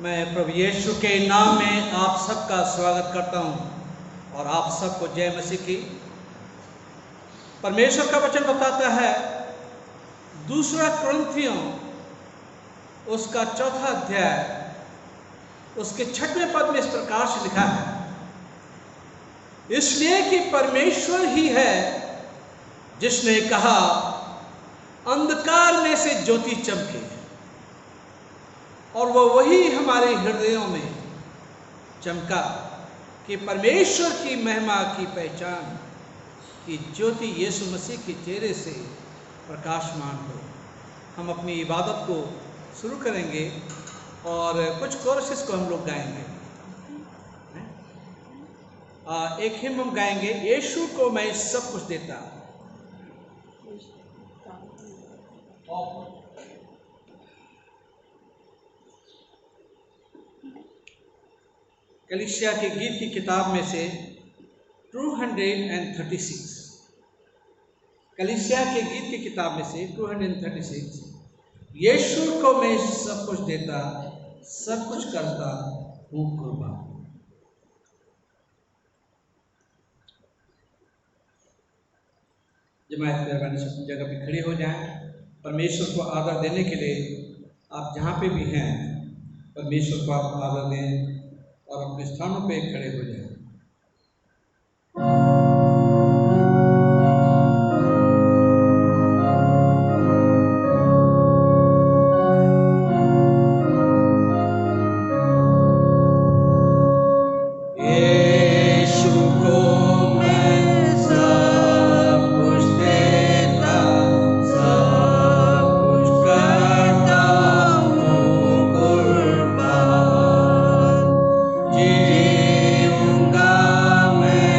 मैं प्रभु यीशु के नाम में आप सबका स्वागत करता हूं और आप सबको जय मसीह की। परमेश्वर का वचन बताता है 2 कुरिन्थियों उसका 4 अध्याय उसके 6वें पद में इस प्रकार से लिखा है, इसलिए कि परमेश्वर ही है जिसने कहा अंधकार में से ज्योति चमके, और वो वही हमारे हृदयों में चमका कि परमेश्वर की महिमा की पहचान की ज्योति यीशु मसीह के चेहरे से प्रकाशमान हो। हम अपनी इबादत को शुरू करेंगे और कुछ कोरसेस को हम लोग गाएंगे। एक हिम हम गाएंगे, यीशु को मैं सब कुछ देता। कलीसिया के गीत की किताब में से 236, कलीसिया के गीत की किताब में से 236, यीशु को मैं सब कुछ देता, सब कुछ करता हूँ कुर्बान। जमात मेहरबानी से अपनी जगह पे खड़े हो जाएं। परमेश्वर को आदर देने के लिए आप जहाँ पे भी हैं परमेश्वर को आप आदर दें और अपने स्थानों पे खड़े हो जाएं। जीऊंगा मैं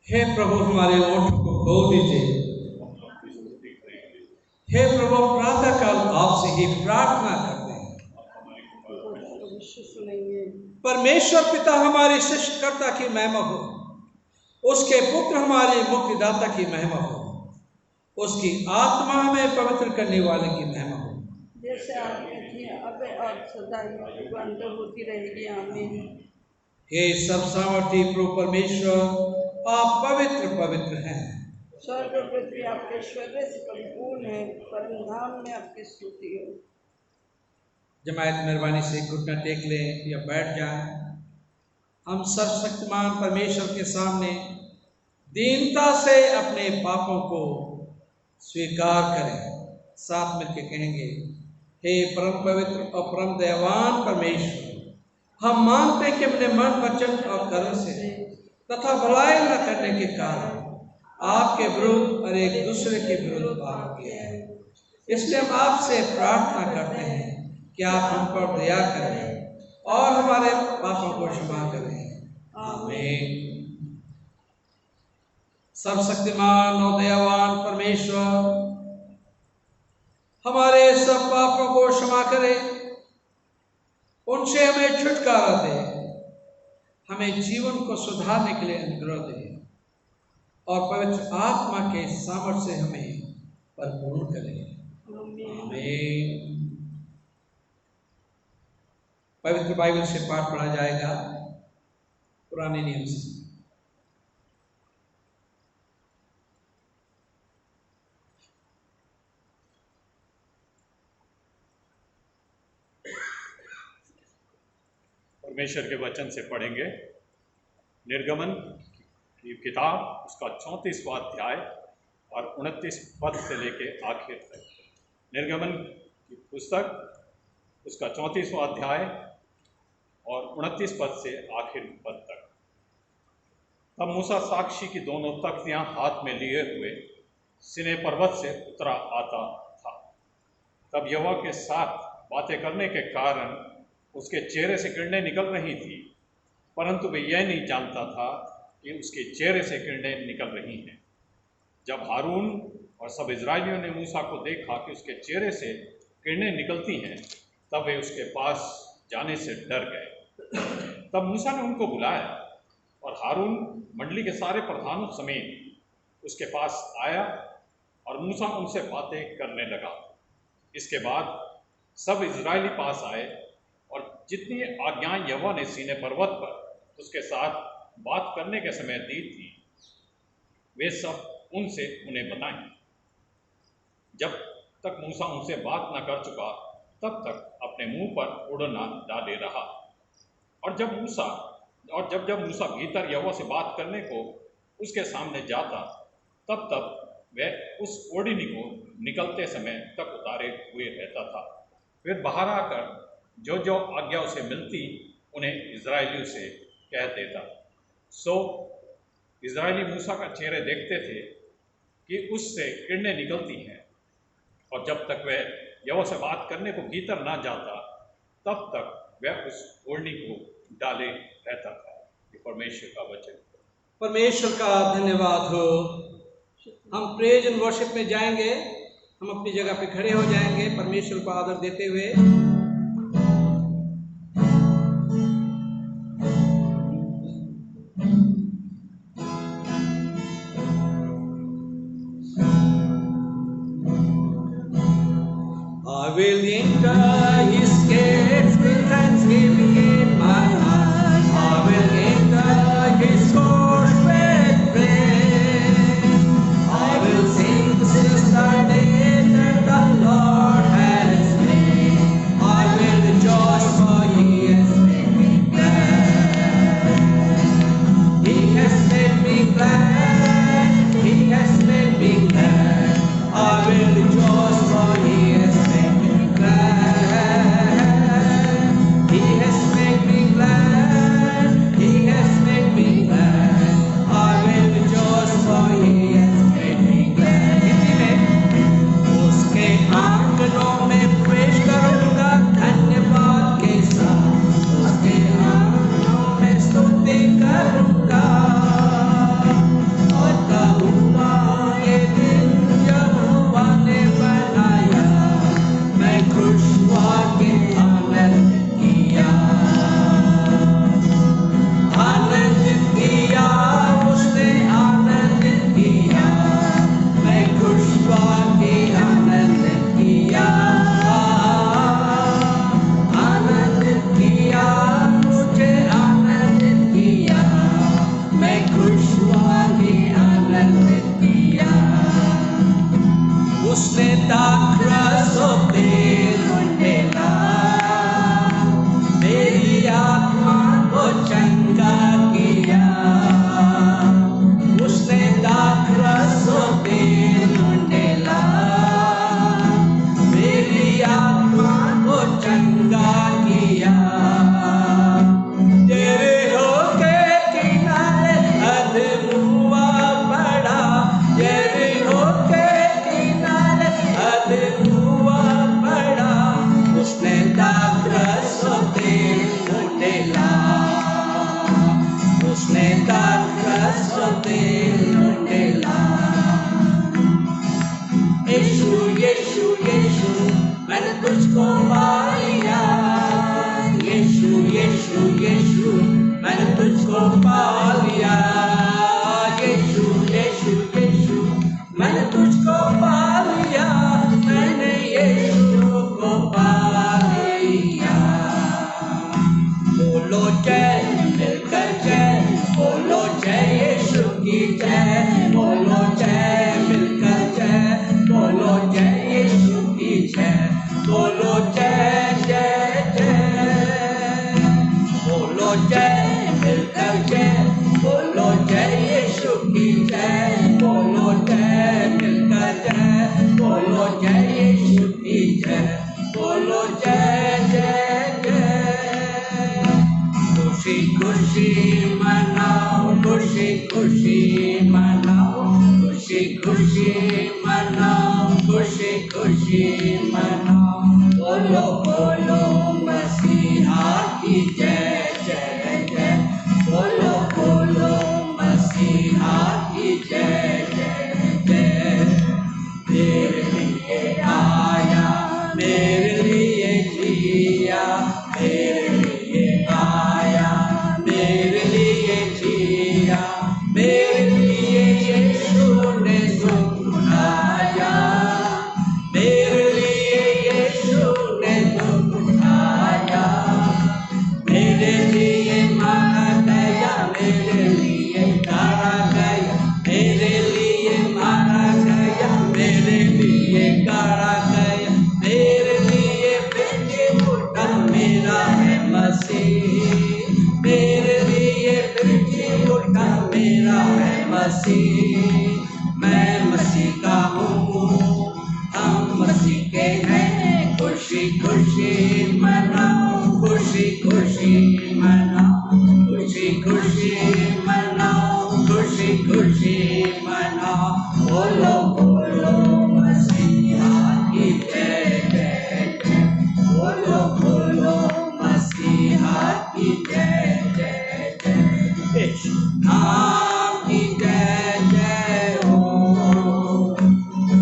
हे प्रभु, हमारे ओठ को खोल दीजिए। हे प्रभु, प्रातः काल आपसे ही प्रार्थना करते हैं। परमेश्वर पिता हमारे सृष्टिकर्ता की महिमा हो, उसके पुत्र हमारे मुक्तिदाता की महिमा हो, उसकी आत्मा हमें पवित्र करने वाले की महिमा हो, जैसे आपने थी अब और सदा युगांतर होती रहेगी। आमीन। हे सब सामर्थी प्रभु परमेश्वर, आप पवित्र पवित्र हैं। स्वर्ग और पृथ्वी आपके ऐश्वर्य से परिपूर्ण है। परम धाम में आपकी स्तुति हो। जमायत मेहरबानी से घुटना टेक लें या बैठ जाएं। हम सर्वशक्तिमान परमेश्वर के सामने दीनता से अपने पापों को स्वीकार करें। साथ मिलकर कहेंगे, हे परम पवित्र और परम दयावान परमेश्वर, हम मानते हैं कि अपने मन, वचन और कर्म से तथा भलाई न करने के कारण आपके विरुद्ध और एक दूसरे के विरुद्ध पाप किया है। इसलिए हम आपसे प्रार्थना करते हैं कि आप हम पर दया करें और हमारे पापों को क्षमा करें। आमीन। सर्वशक्तिमान और दयावान परमेश्वर, हमारे सब पापों को क्षमा करें, उनसे हमें छुटकारा दे, हमें जीवन को सुधारने के लिए अनुग्रह दे और पवित्र आत्मा के सामर्थ्य से हमें परिपूर्ण करें। आमीन। पवित्र बाइबल से पाठ पढ़ा जाएगा पुराने नियम से। परमेश्वर के वचन से पढ़ेंगे। निर्गमन की किताब, उसका 34वां अध्याय और 29 पद से लेके आखिर तक। निर्गमन की पुस्तक, उसका 34वां अध्याय और 29 पद से आखिर पद तक। तब मूसा साक्षी की दोनों तख्तियां हाथ में लिए हुए सिने पर्वत से उतरा आता था। तब यहोवा के साथ बातें करने के कारण उसके चेहरे से किरणें निकल रही थी, परंतु वह यह नहीं जानता था कि उसके चेहरे से किरणें निकल रही हैं। जब हारून और सब इजरायलियों ने मूसा को देखा कि उसके चेहरे से किरणें निकलती हैं, तब वे उसके पास जाने से डर गए। तब मूसा ने उनको बुलाया और हारून मंडली के सारे प्रधानों समेत उसके पास आया और मूसा उनसे बातें करने लगा। इसके बाद सब इजरायली पास आए और जितनी आज्ञाएं यहोवा ने सीने पर्वत पर उसके साथ बात करने के समय दी थी, वे सब उनसे उन्हें बताएं। जब तक मूसा उनसे बात न कर चुका, तब तक अपने मुंह पर उड़ना डाले रहा। और जब मूसा भीतर यहोवा से बात करने को उसके सामने जाता, तब वह उस ओढ़नी को निकलते समय तक उतारे हुए रहता था। फिर बाहर आकर जो जो आज्ञा उसे मिलती उन्हें इजरायलियों से कह देता। सो इजरायली मूसा का चेहरे देखते थे कि उससे किरणें निकलती हैं, और जब तक वह यहोवा से बात करने को भीतर ना जाता, तब तक वह उस ओढ़नी को डाले रहता था। ये परमेश्वर का वचन। परमेश्वर का धन्यवाद हो। हम प्रेज एंड वर्शिप में जाएंगे। हम अपनी जगह पे खड़े हो जाएंगे परमेश्वर को आदर देते हुए। I will enter his gates with thanksgiving in my heart. I will enter his courts with praise. I will sing since the day that the Lord has made. I will rejoice for he has made me glad. He has made me glad. He has made me glad. I will rejoice for he has made me glad. He has खुश हुआ कि आनंद दिया। उसने दाखरसों पे ढूंढेला, मेरी आत्मा को चंगा किया। उसने दाखरसों पे ढूंढेला, मेरी आत्मा को चंगा किया। यरीहो के किनारे अदमुआ पड़ा, यरीहो के किनारे अदमुआ पड़ा। उसने दाखरसों पे ढूंढेला, उसने दाखरसों पे ढूंढेला। यीशु यीशु यीशु मैंने तुझको पा लिया। यीशु यीशु यीशु मैंने तुझको पा लिया। यीशु यीशु यीशु मैंने तुझको पा लिया। मैंने यीशु को पा लिया। बोलो जय मिलकर जय, बोलो जय यीशु की जय, बोलो जय मिलकर जय, बोलो जय यीशु की जय, बोलो जय जय जय। बोलो जय मिलकर जय, बोलो जय यीशु की जय, बोलो जय मिलकर जय, बोलो जय यीशु की जय, बोलो जय जय जय। खुशी खुशी मनाओ, खुशी खुशी मनाओ, खुशी खुशी मनाओ, खुशी खुशी मनाओ। बोलो बोलो मसीहा की जय जय जय, बोलो बोलो मसीहा की जय जय जय। मेरे लिए आया, मेरे लिए जिया, मेरे लिए आया, मेरे लिए जिया। मेरे लिए यीशु ने दुख उठाया, मेरे लिए यीशु ने दुख उठाया। मेरे लिए मारा गया, मेरे लिए गाड़ा गया, मेरे लिए मारा गया, मेरे लिए गाड़ा गया। मेरे लिए बेटे उठा, मेरा है मसीह। मेरे लिए बेटे उठा, मेरा है मसीह। मैं मसीह का हूँ, हम मसीह के हैं। खुशी खुशी मनाओ, खुशी खुशी मनाओ, खुशी खुशी मनाओ, खुशी खुशी मनाओ। बोलो बोलो मसीहा की जय जय जय, बोलो बोलो मसीहा की जय जय जय। यीशु नाम की जय जय हो,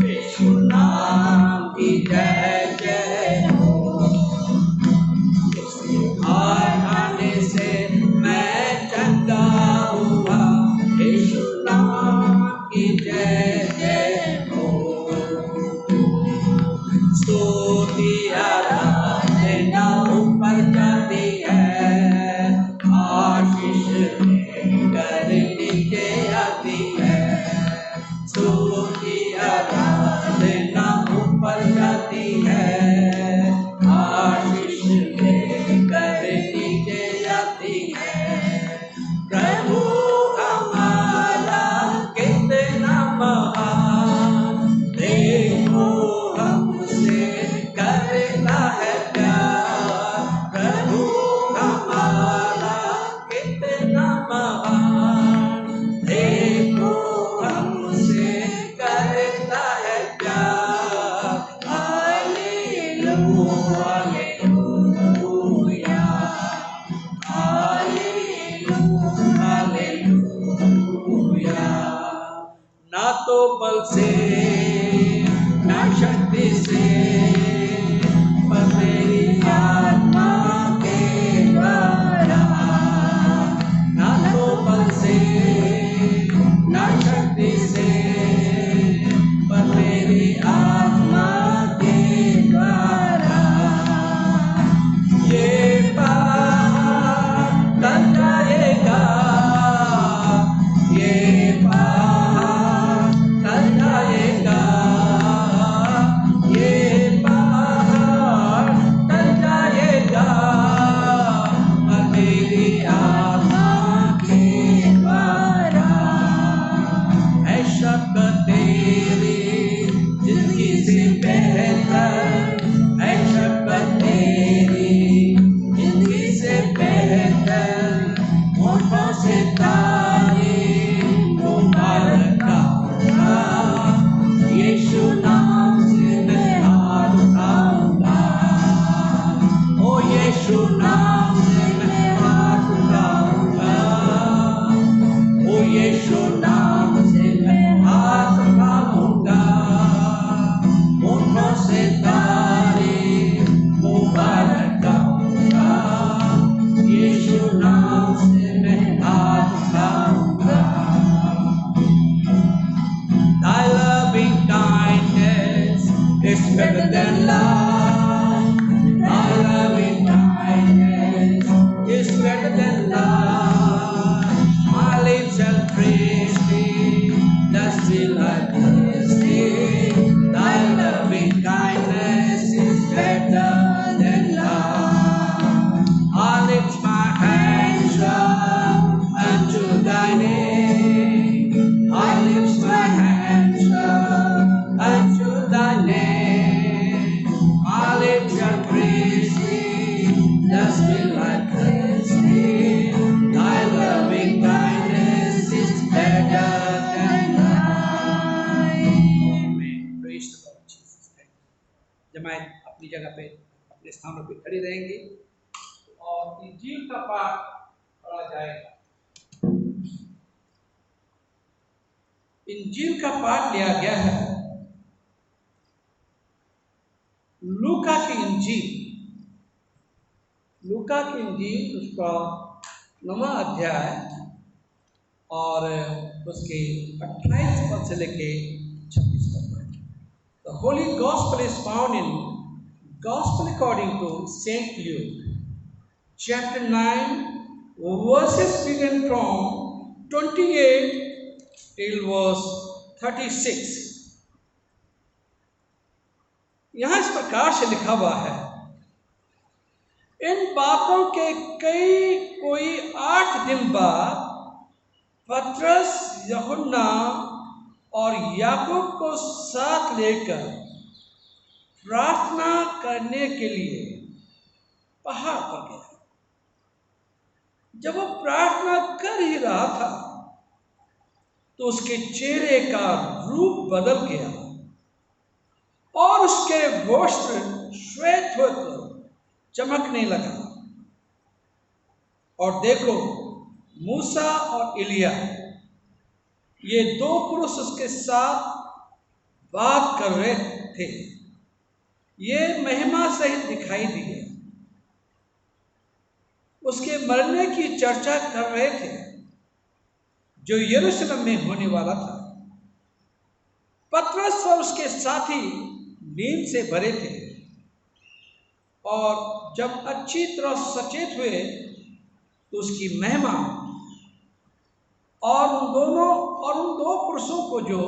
यीशु नाम की जय जय हो। इसके हार खाने से मैं चंगा हुआ, यीशु नाम की जय जय हो। स्तुति आराधना ऊपर जाती है, आशीष लेकर नीचे आती है। स्तुति आराधना ऊपर जाती है, आशीष लेकर नीचे आती है। प्रभु हमारा कितना महान, देखो हमसे करता है प्यार। प्रभु हमारा कितना महान, देखो हमसे करता है प्यार। Hallelujah hallelujah hallelujah hallelujah. ना तो बल से ना शक्ति से, पर मेरी आत्मा के द्वारा। ना तो बल से ना शक्ति से, पर मेरी आत्मा के द्वारा। ये बात कर जाएगा, पहाड़ टल जाएगा, ये पहाड़ टल जाएगा, और मेरी आत्मा के द्वारा है शब्द तेरी जिंदगी से बेहतर, है शब्द तेरी जिंदगी से बेहतर, होठों से तारीफ मुबारक गाऊंगा, यीशु नाम से मैं हाथ उठाऊंगा, ओ यीशु नाम से मैं हाथ उठाऊंगा, ओ यीशु नाम से मैं हाथ उठाऊंगा, होठों से तारीफ मुबारक गाऊंगा, यीशु नाम से मैं हाथ उठाऊंगा। Thy loving kindness is better than life. Thy loving kindness is better than life. My lips shall praise thee, thus will I bless thee. Thy loving kindness is better than life. I lift my hands up unto thy name. I lift my hands up unto thy name. My lips shall praise thee, thus will I praise thee. Thy loving kindness is better than life. Amen. Praise the Lord Jesus. जमात अपनी जगह पे अपने स्थानों पे खड़ी रहेंगे और इंजील का पाठ पढ़ा जाएगा। इंजील का पाठ लिया गया है लूका की इंजील, लूका की इंजील उसका 9वां अध्याय और उसके 28 पद से लेके 26 पद तक। The Holy Gospel is found in Gospel according to Saint Luke, chapter 9, verses begin from 28 till verse 36। यहाँ इस प्रकार से लिखा हुआ है, इन बातों के कोई 8 दिन बाद पतरस, यूहन्ना और याकूब को साथ लेकर प्रार्थना करने के लिए पहाड़ पर गया। जब वो प्रार्थना कर ही रहा था तो उसके चेहरे का रूप बदल गया और उसके वस्त्र श्वेत होकर चमकने लगा। और देखो, मूसा और एलिया ये 2 पुरुष उसके साथ बात कर रहे थे। ये महिमा सहित दिखाई दिए, उसके मरने की चर्चा कर रहे थे जो यरूशलेम में होने वाला था। पतरस और उसके साथी नींद से भरे थे और जब अच्छी तरह सचेत हुए तो उसकी महिमा और उन दो पुरुषों को जो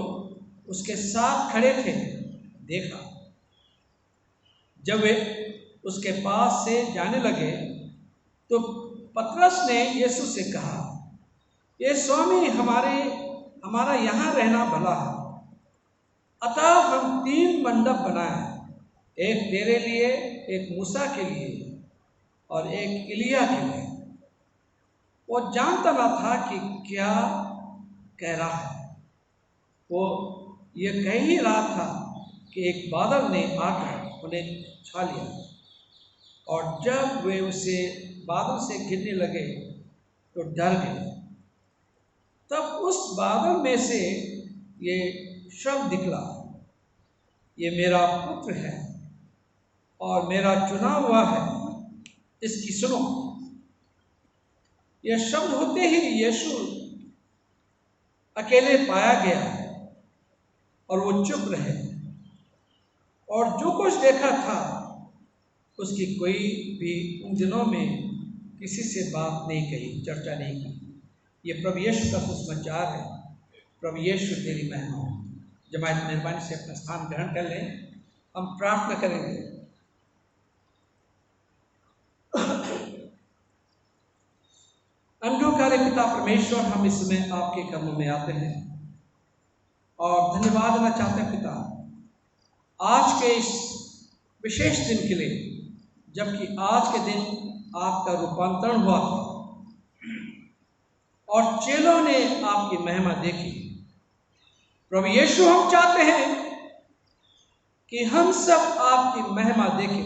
उसके साथ खड़े थे देखा। जब वे उसके पास से जाने लगे तो पतरस ने यीशु से कहा, ये स्वामी, हमारा यहाँ रहना भला है। अतः हम 3 मंडप बनाए, एक तेरे लिए, एक मूसा के लिए और एक एलिया के लिए। वो जानता न था कि क्या कह रहा है। वो ये कह ही रहा था कि एक बादल ने आकर उन्हें छा लिया और जब वे उसे बादल से गिरने लगे तो डर गए। तब उस बादल में से ये शब्द निकला, ये मेरा पुत्र है और मेरा चुना हुआ है, इसकी सुनो। यह शब्द होते ही यीशु अकेले पाया गया और वो चुप रहे और जो कुछ देखा था उसकी कोई भी उन दिनों में किसी से बात नहीं कही, चर्चा नहीं की। ये प्रभु यीशु का सुसमाचार है। प्रभु यीशु तेरी महिमा हो। जमात मेहरबानी से अपना स्थान ग्रहण कर लें, हम प्रार्थना करेंगे। अनुग्रहकारी पिता परमेश्वर, हम इस समय आपके कदमों में आते हैं और धन्यवाद देना चाहते हैं पिता, आज के इस विशेष दिन के लिए, जबकि आज के दिन आपका रूपांतरण हुआ था और चेलों ने आपकी महिमा देखी। प्रभु यीशु, हम चाहते हैं कि हम सब आपकी महिमा देखें।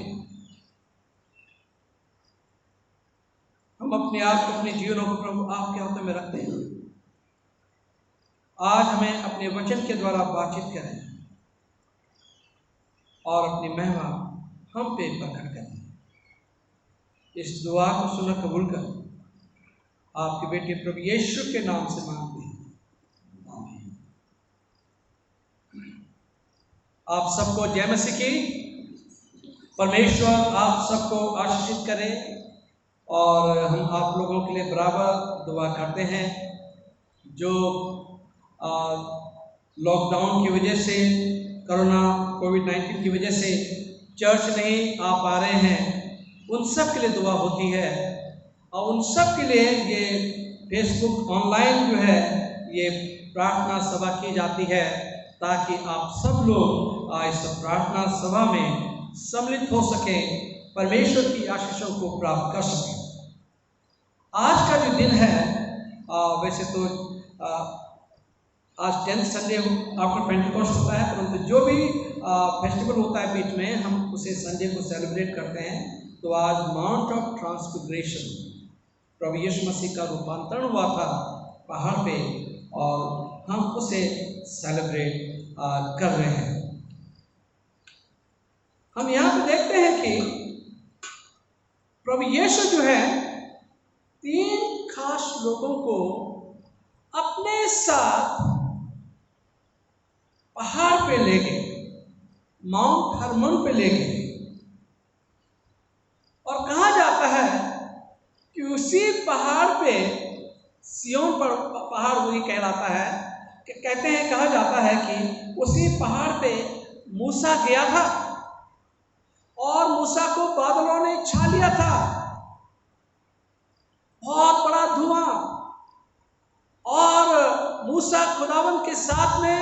हम अपने आप को, अपने जीवनों को प्रभु आपके हाथों में रखते हैं। आज हमें अपने वचन के द्वारा बातचीत करें और अपनी महिमा हम पे प्रकट करें। इस दुआ को सुनकर कबूल कर आपके बेटे प्रभु यीशु के नाम से मांगते हैं, आमीन। आप सबको जय मसीह की। परमेश्वर आप सबको आशीषित करें और हम आप लोगों के लिए बराबर दुआ करते हैं जो लॉकडाउन की वजह से, कोरोना कोविड-19 की वजह से चर्च नहीं आ पा रहे हैं, उन सब के लिए दुआ होती है और उन सब के लिए ये फेसबुक ऑनलाइन जो है ये प्रार्थना सभा की जाती है ताकि आप सब लोग इस प्रार्थना सभा में सम्मिलित हो सकें, परमेश्वर की आशीषों को प्राप्त कर सकें। आज का जो दिन है, वैसे तो आज 10th संडे आफ्टर पेंटिकॉस्ट होता है, परंतु जो भी फेस्टिवल होता है बीच में, हम उसे संडे को सेलिब्रेट करते हैं। तो आज माउंट ऑफ ट्रांसफिगरेशन, प्रभु यीशु मसीह का रूपांतरण हुआ था पहाड़ पे और हम उसे सेलिब्रेट कर रहे हैं। हम यहाँ पे देखते हैं कि प्रभु यीशु जो है 3 खास लोगों को अपने साथ पहाड़ पे ले गए, माउंट हरमोन पे ले गए और कहा जाता है कि उसी पहाड़ पे, सिय्योन पर पहाड़ वही कहलाता है, कि कहते हैं, कहा जाता है कि उसी पहाड़ पे मूसा गया था और मूसा को बादलों ने छा लिया था, बहुत बड़ा धुआं, और मूसा खुदावन के साथ में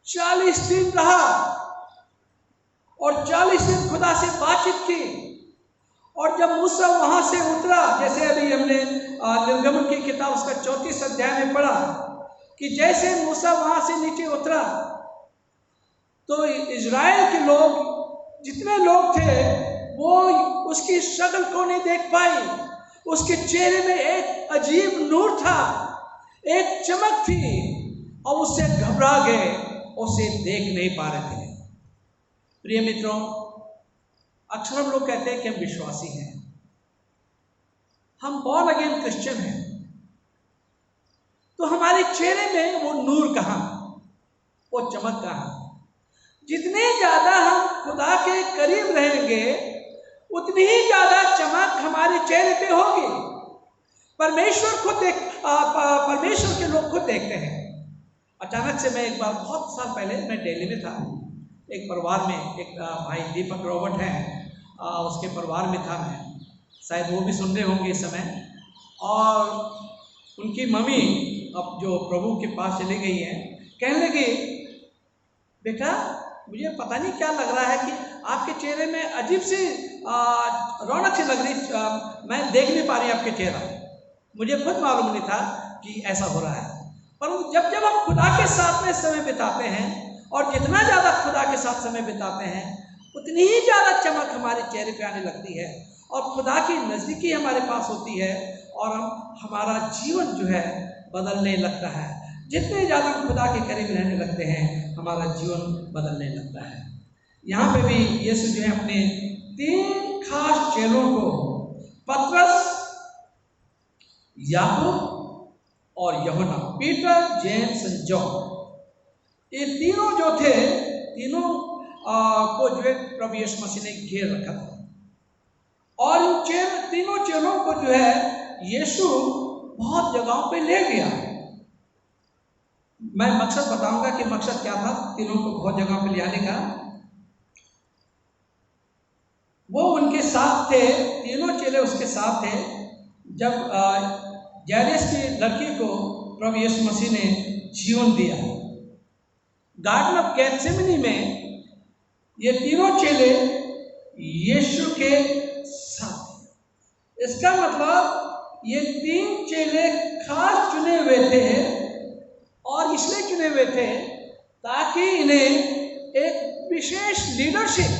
40 दिन रहा और 40 दिन खुदा से बातचीत की। और जब मूसा वहां से उतरा, जैसे अभी हमने निर्गमन की किताब उसका 34 अध्याय में पढ़ा कि जैसे मूसा वहां से नीचे उतरा तो इजराइल के लोग, जितने लोग थे, वो उसकी शक्ल को नहीं देख पाए। उसके चेहरे में एक अजीब नूर था, एक चमक थी और उससे घबरा गए, उसे देख नहीं पा रहे थे। प्रिय मित्रों, अक्सर हम लोग कहते हैं कि हम विश्वासी हैं, हम बॉर्न अगेन क्रिश्चियन हैं, तो हमारे चेहरे में वो नूर कहाँ, वो चमक कहाँ? जितने ज्यादा हम खुदा के करीब रहेंगे उतनी ही ज्यादा चमक हमारे चेहरे पे होगी। परमेश्वर के लोग खुद देखते हैं। अचानक से मैं एक बार, बहुत साल पहले मैं दिल्ली में था, एक परिवार में, एक भाई दीपक रॉबर्ट हैं, उसके परिवार में था मैं, शायद वो भी सुन रहे होंगे इस समय। और उनकी मम्मी अब जो प्रभु के पास चली गई हैं, कहने लगी, बेटा मुझे पता नहीं क्या लग रहा है कि आपके चेहरे में अजीब सी रौनक सी लग रही, मैं देख नहीं पा रही आपके चेहरा। मुझे खुद मालूम नहीं था कि ऐसा हो रहा है। परंतु जब जब हम खुदा के साथ में समय बिताते हैं और जितना ज़्यादा खुदा के साथ समय बिताते हैं उतनी ही ज़्यादा चमक हमारे चेहरे पे आने लगती है और खुदा की नज़दीकी हमारे पास होती है और हमारा जीवन जो है बदलने लगता है। जितने ज़्यादा हम खुदा के करीब रहने लगते हैं हमारा जीवन बदलने लगता है। यहाँ पे भी यीशु जो है अपने 3 खास चेलों को, पतरस, याकूब और यूहन्ना, पीटर, जेम्स और जॉन, ये तीनों जो थे, तीनों को जो है प्रभु यीशु मसीह ने घेर रखा था। और इन तीनों चेलों को जो है यीशु बहुत जगहों पे ले गया, मैं मकसद बताऊंगा कि मकसद क्या था तीनों को बहुत जगह पे ले आने का। वो उनके साथ थे, तीनों चेले उसके साथ थे जब जायरस की लड़की को प्रभु यीशु मसीह ने जीवन दिया। गार्डन ऑफ गेथसेमनी में ये तीनों चेले यीशु के साथ। इसका मतलब ये तीन चेले खास चुने हुए थे, और इसलिए चुने हुए थे ताकि इन्हें एक विशेष लीडरशिप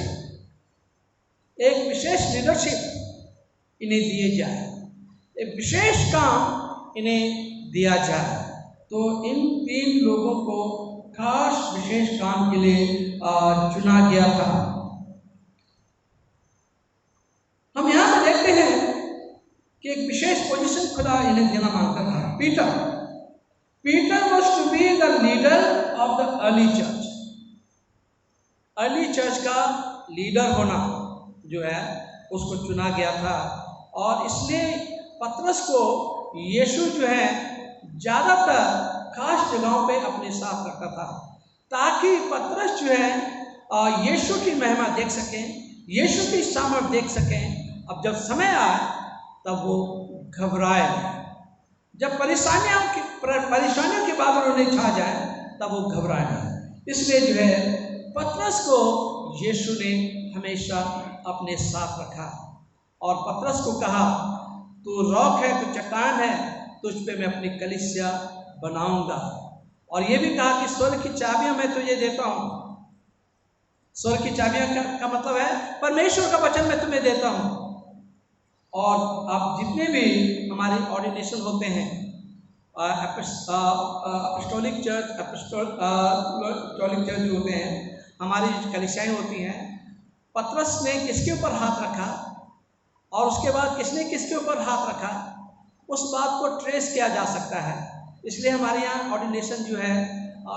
इन्हें दिए जाए, एक विशेष काम इन्हें दिया जाए। तो इन तीन लोगों को खास विशेष काम के लिए चुना गया था। हम यहाँ पर देखते हैं कि एक विशेष पोजीशन खुदा इन्हें देना मांगता था। Peter was to be the leader of the early church। Early church का लीडर होना जो है उसको चुना गया था, और इसलिए पतरस को यीशु जो है ज़्यादातर खास जगहों पे अपने साथ रखा था, ताकि पतरस जो है यीशु की महिमा देख सकें, यीशु की सामर्थ देख सकें। अब जब समय आए तब वो घबराए, जब परेशानियों के बाद उन्हें छा जाए तब वो घबराए। इसलिए जो है पतरस को यीशु ने हमेशा अपने साथ रखा, और पतरस को कहा तू रॉक है, तू चट्टान है, तुझ पे मैं अपनी कलीसिया बनाऊंगा। और ये भी कहा कि स्वर्ग की चाबियां मैं तुझे देता हूँ। स्वर्ग की चाबियां का मतलब है परमेश्वर का वचन मैं तुम्हें देता हूँ। और अब जितने भी हमारे ऑर्डिनेशन होते हैं, अपोस्टोलिक चर्च जो होते हैं, हमारी कलीसियाएं होती हैं, पतरस ने किसके ऊपर हाथ रखा और उसके बाद किसने किसके ऊपर हाथ रखा, उस बात को ट्रेस किया जा सकता है। इसलिए हमारे यहाँ ऑर्डिनेशन जो है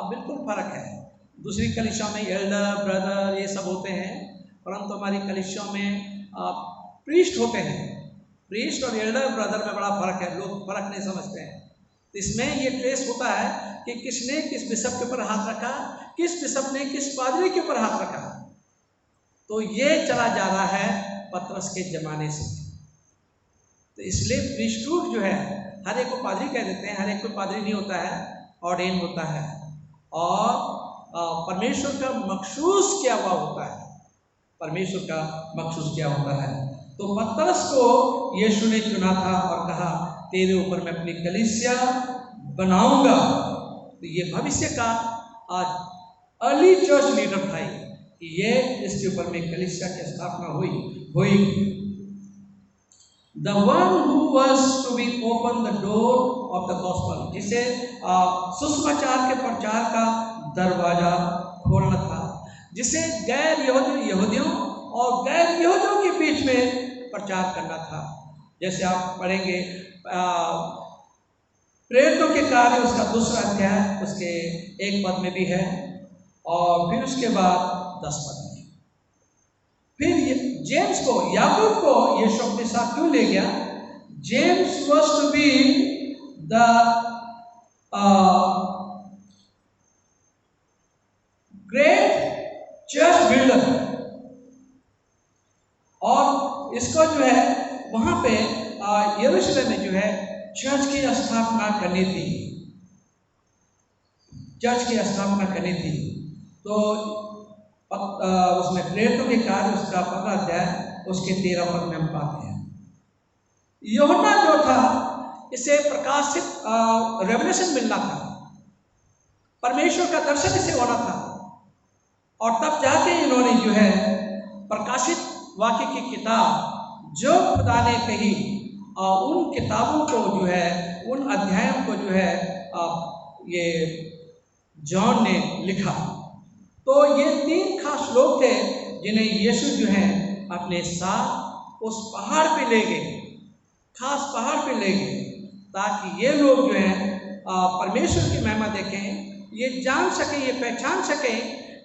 बिल्कुल फर्क है। दूसरी कलीसियाओं में एल्डर, ब्रदर ये सब होते हैं, परंतु हमारी कलीसियाओं में प्रीस्ट होते हैं। प्रीस्ट और एल्डर ब्रदर में बड़ा फर्क है, लोग फर्क नहीं समझते हैं। इसमें ये ट्रेस होता है कि किसने किस बिशप के ऊपर हाथ रखा, किस बिशप ने किस पादरी के ऊपर हाथ रखा। तो ये चला जा रहा है पतरस के जमाने से। तो इसलिए प्रीस्टहुड जो है, हर एक को पादरी कह देते हैं, हर एक को पादरी नहीं होता है, ऑर्डेन होता है, और परमेश्वर का मखसूस किया हुआ होता है, परमेश्वर का मखसूस किया होता है। तो पतरस को यीशु ने चुना था और कहा तेरे ऊपर मैं अपनी कलीसिया बनाऊंगा। तो ये भविष्य का आज अर्ली चर्च लीडर था कि ये इसके ऊपर में कलीसिया की स्थापना हुई। The one who was to be open the door of the gospel, जिसे सुसमाचार के प्रचार का दरवाजा खोलना था, जिसे गैर यहूदियों और गैर यहूदियों के बीच में प्रचार करना था। जैसे आप पढ़ेंगे प्रेरितों के कार्य उसका 2 अध्याय उसके 1 पद में भी है, और फिर उसके बाद 10 पद में। फिर जेम्स को, याकूब को यीशु अपने साथ क्यों ले गया? James was to be the great church builder, और इसको जो है वहां पे यरूशलेम में जो है चर्च की स्थापना करनी थी, चर्च की स्थापना करनी थी। तो उसमें प्रेरितों के कार्य उसका 15 अध्याय उसके 13 पद में हम पाते हैं। यूहन्ना जो था, इसे प्रकाशित रेवलेशन मिलना था, परमेश्वर का दर्शन इसे होना था, और तब जाके इन्होंने जो है प्रकाशित वाक्य की किताब जो खुदा ने कही, उन किताबों को जो है, उन अध्यायों को जो है ये जॉन ने लिखा। तो ये 3 खास लोग थे जिन्हें यीशु जो है अपने साथ उस पहाड़ पे ले गए, खास पहाड़ पे ले गए, ताकि ये लोग जो हैं परमेश्वर की महिमा देखें, ये जान सकें, ये पहचान सकें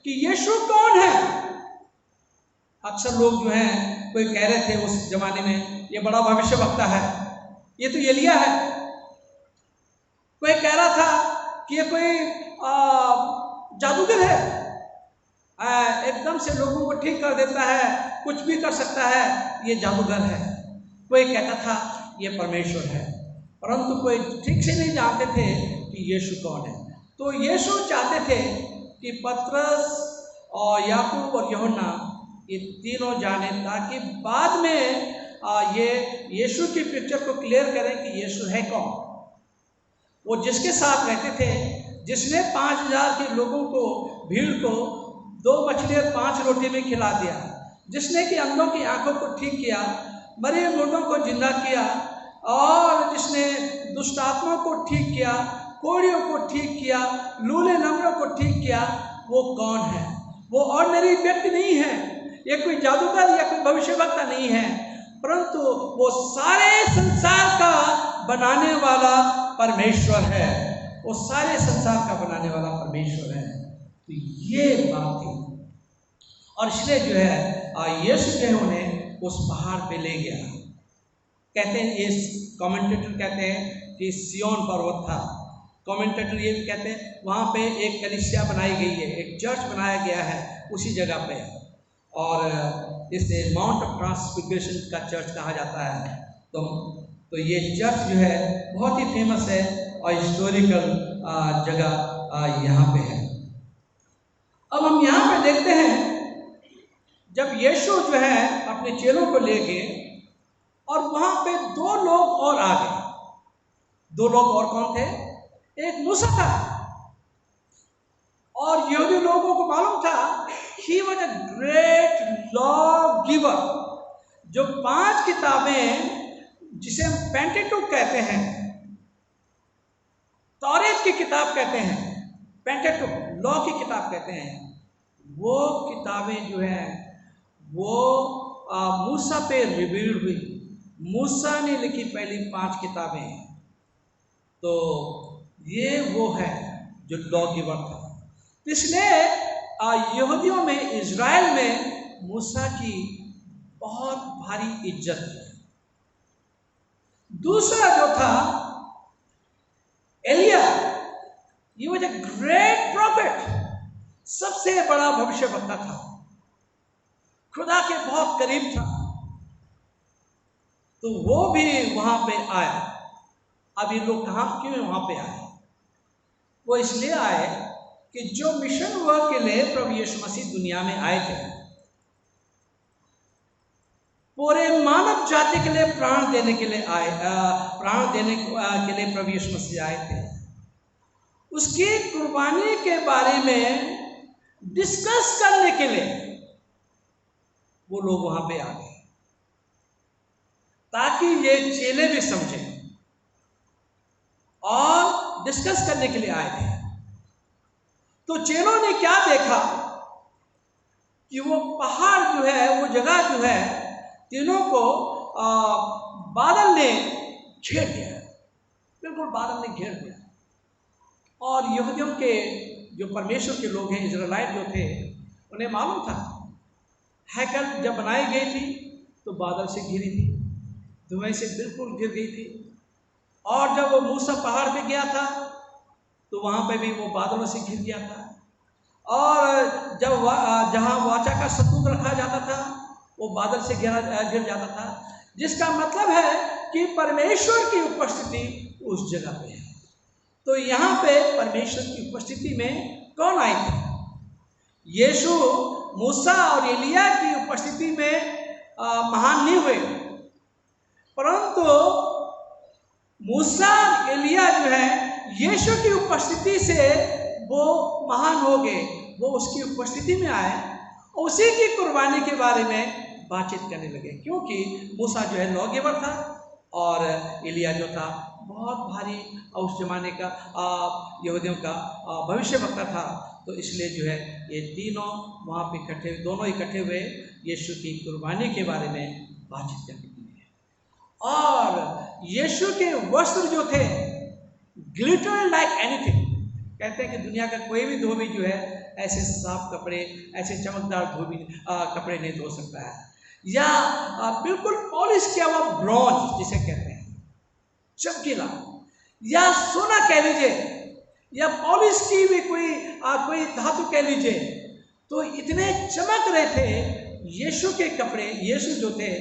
कि यीशु कौन है। अक्सर लोग जो हैं, कोई कह रहे थे उस जमाने में ये बड़ा भविष्यवक्ता है, ये तो एलिया है। कोई कह रहा था कि ये कोई जादूगर है, एकदम से लोगों को ठीक कर देता है, कुछ भी कर सकता है, ये जादूगर है। कोई कहता था ये परमेश्वर है, परंतु कोई ठीक से नहीं जानते थे कि यीशु कौन है। तो यीशु चाहते थे कि पतरस और याकूब और यूहन्ना ये तीनों जाने, ताकि बाद में ये यीशु की पिक्चर को क्लियर करें कि यीशु है कौन। वो जिसके साथ रहते थे, जिसने 5000 के लोगों को, भीड़ को 2 मछली और 5 रोटी में खिला दिया, जिसने कि अंधों की आंखों को ठीक किया, मरे मुर्दों को जिंदा किया, और जिसने दुष्ट आत्माओं को ठीक किया, कोढ़ियों को ठीक किया, लूले लंगड़ों को ठीक किया, वो कौन है? वो ऑर्डिनरी व्यक्ति नहीं है, ये कोई जादूगर या कोई भविष्यवक्ता नहीं है, परंतु वो सारे संसार का बनाने वाला परमेश्वर है। वो सारे संसार का बनाने वाला परमेश्वर है। तो ये बात थी, और इसलिए जो है यीशु जो है उन्हें उस पहाड़ पे ले गया। कहते हैं, इस कमेंटेटर कहते हैं कि सियोन पर्वत था। कमेंटेटर ये भी कहते हैं वहाँ पे एक कलीसिया बनाई गई है, एक चर्च बनाया गया है उसी जगह पे, और इसे माउंट ऑफ ट्रांसफिगरेशन का चर्च कहा जाता है। तो ये चर्च जो है बहुत ही फेमस है और हिस्टोरिकल जगह यहाँ पे है। अब हम यहाँ पे देखते हैं, जब यीशु जो है अपने चेलों को ले गए, और वहाँ पे 2 लोग और आ गए। 2 लोग और कौन थे? एक मूसा था, और यहूदी लोगों को मालूम था he was a great law giver. जो 5 किताबें जिसे हम पेंटेटुक कहते हैं, तौरेत की किताब कहते हैं, पेंटेटुक लॉ की किताब कहते हैं, वो किताबें जो है वो मूसा पे रिवील्ड हुई। मूसा ने लिखी पहली 5 किताबें। तो ये वो है जो लॉ गिवर था। इसलिए यहूदियों में, इज़राइल में मूसा की बहुत भारी इज्जत है। दूसरा जो था एलिया, ये वाज अ ग्रेट प्रॉफिट, सबसे बड़ा भविष्यवक्ता था, खुदा के बहुत करीब था। तो वो भी वहां पे आया। अब ये लोग क्यों वहां पे आए? वो इसलिए आए कि जो मिशन वर्क के लिए प्रभु यीशु मसीह दुनिया में आए थे, पूरे मानव जाति के लिए प्राण देने के लिए आए, प्राण देने के लिए प्रभु यीशु मसीह आए थे। उसकी कुर्बानी के बारे में डिस्कस करने के लिए वो लोग वहां पे आ गए, ताकि ये चेले भी समझें, और डिस्कस करने के लिए आए थे। तो चेलों ने क्या देखा कि वो पहाड़ जो है, वो जगह जो है, तीनों को बादल ने घेर दिया, बिल्कुल बादल ने घेर दिया। और यहूदियों के जो परमेश्वर के लोग हैं, इजराइलाइट जो थे, उन्हें मालूम था हैकल जब बनाई गई थी तो बादल से घिरी थी, धुएं से बिल्कुल गिर गई थी। और जब वो मूसा पहाड़ पे गया था तो वहाँ पे भी वो बादलों से घिर गया था। और जब जहाँ वाचा का स्तूप रखा जाता था वो बादल से गिर जाता था, जिसका मतलब है कि परमेश्वर की उपस्थिति उस जगह पे है। तो यहाँ पे परमेश्वर की उपस्थिति में कौन आए थे? यीशु मूसा और एलिया की उपस्थिति में महान नहीं हुए, परंतु मूसा एलिया जो है यीशु की उपस्थिति से वो महान हो गए। वो उसकी उपस्थिति में आए और उसी की कुर्बानी के बारे में बातचीत करने लगे, क्योंकि मूसा जो है लॉ गिवर था और एलिया जो था बहुत भारी उस जमाने का यहूदियों का भविष्यवक्ता था। तो इसलिए जो है ये तीनों वहाँ पे इकट्ठे, दोनों इकट्ठे हुए यीशु की कुर्बानी के बारे में बातचीत करने के लिए। और यीशु के वस्त्र जो थे ग्लिटर लाइक एनीथिंग, कहते हैं कि दुनिया का कोई भी धोबी जो है ऐसे साफ कपड़े, ऐसे चमकदार धोबी कपड़े नहीं धो सकता है, या बिल्कुल पॉलिश किया हुआ ब्रॉन्ज जिसे कहते हैं, चमकीला, या सोना कह लीजिए, या पॉलिश की भी कोई धातु कह लीजिए, तो इतने चमक रहे थे यीशु के कपड़े, यीशु जो थे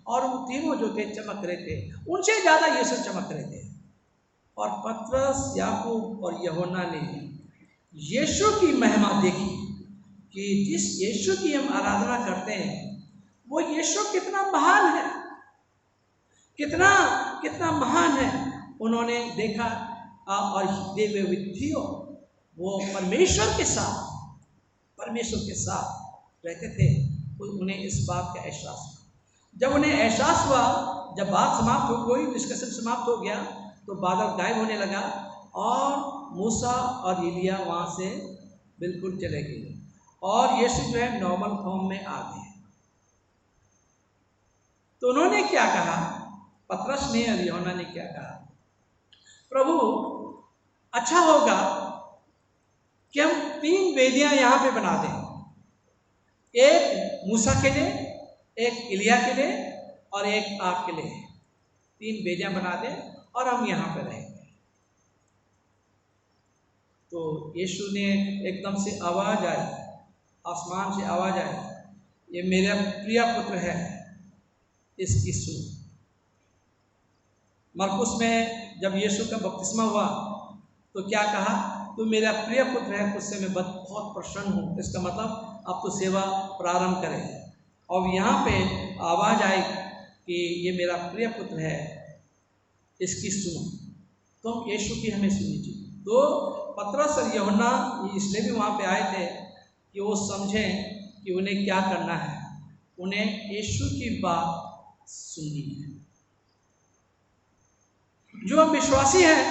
और वो तीनों जो थे चमक रहे थे, उनसे ज़्यादा यीशु चमक रहे थे। और पतरस, याकूब और यूहन्ना ने यीशु की महिमा देखी कि जिस यीशु की हम आराधना करते हैं वो यीशु कितना महान है, कितना कितना महान है। उन्होंने देखा और देव विधियों वो परमेश्वर के साथ रहते थे, तो उन्हें इस बात का एहसास हुआ। जब उन्हें एहसास हुआ, जब बात समाप्त हो गई, डिस्कशन समाप्त हो गया, तो बादल गायब होने लगा और मूसा और एलिया वहाँ से बिल्कुल चले गए और यीशु जो है नॉर्मल फॉर्म में आ गए। तो उन्होंने क्या कहा, पतरस ने और यूहन्ना ने क्या कहा, प्रभु अच्छा होगा कि हम 3 वेदियां यहाँ पे बना दें, एक मूसा के लिए, एक एलिया के लिए और एक आपके लिए। 3 वेदियां बना दें और हम यहाँ पे रहेंगे। तो यीशु ने एकदम से आवाज आई, आसमान से आवाज आई, ये मेरा प्रिय पुत्र है, इसकी सुनो। मरकुस में जब यीशु का बपतिस्मा हुआ तो क्या कहा, तू मेरा प्रिय पुत्र है, उससे मैं बहुत प्रसन्न हूँ। इसका मतलब अब तो सेवा प्रारंभ करें। और यहाँ पे आवाज आई कि ये मेरा प्रिय पुत्र है, इसकी सुनो। तो यीशु की हमें सुननी चाहिए। तो पतरस और यूहन्ना इसलिए भी वहाँ पे आए थे कि वो समझें कि उन्हें क्या करना है, उन्हें यीशु की बात सुननी है। जो हम विश्वासी हैं,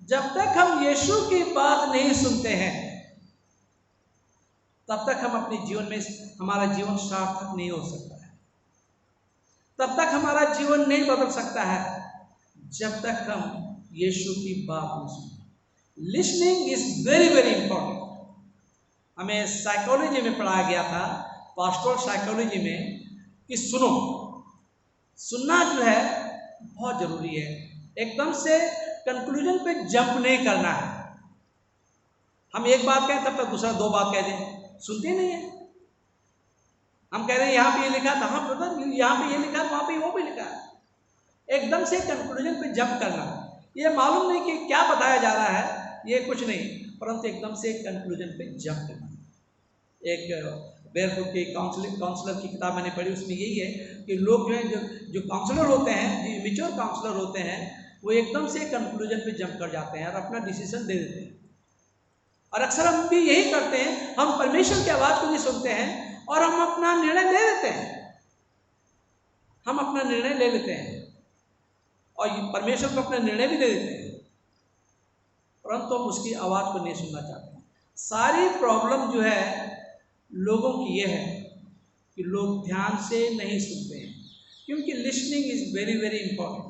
जब तक हम यीशु की बात नहीं सुनते हैं तब तक हम अपने जीवन में, हमारा जीवन सार्थक नहीं हो सकता है, तब तक हमारा जीवन नहीं बदल सकता है जब तक हम यीशु की बात नहीं सुनते। Listening is very very important. हमें साइकोलॉजी में पढ़ाया गया था, पास्टोरल साइकोलॉजी में, कि सुनना जो है बहुत जरूरी है। एकदम से कंक्लूजन पे जंप नहीं करना है। हम एक बात कहें तब तक दूसरा 2 बात कह दें, सुनते नहीं है। हम कह रहे हैं यहाँ पे ये लिखा था, हाँ ब्रदर यहाँ पे ये लिखा, वहाँ पे वो भी लिखा है। एकदम से कंक्लूजन पे जंप करना, ये मालूम नहीं कि क्या बताया जा रहा है, ये कुछ नहीं, परंतु एकदम से कांक्लूजन पे जंप करना। एक बेयरफुट की काउंसलर की किताब मैंने पढ़ी, उसमें यही है कि लोग जो है, जो काउंसलर होते हैं, जो मेच्योर काउंसलर होते हैं, वो एकदम से कंक्लूजन पे जंप कर जाते हैं और अपना डिसीजन दे देते हैं। और अक्सर हम भी यही करते हैं, हम परमेश्वर की आवाज़ को नहीं सुनते हैं और हम अपना निर्णय ले लेते हैं, हम अपना निर्णय ले लेते हैं और परमेश्वर को अपना निर्णय भी दे देते हैं, परंतु हम उसकी आवाज़ को नहीं सुनना चाहते हैं। सारी प्रॉब्लम जो है लोगों की ये है कि लोग ध्यान से नहीं सुनते हैं, क्योंकि listening is very very important.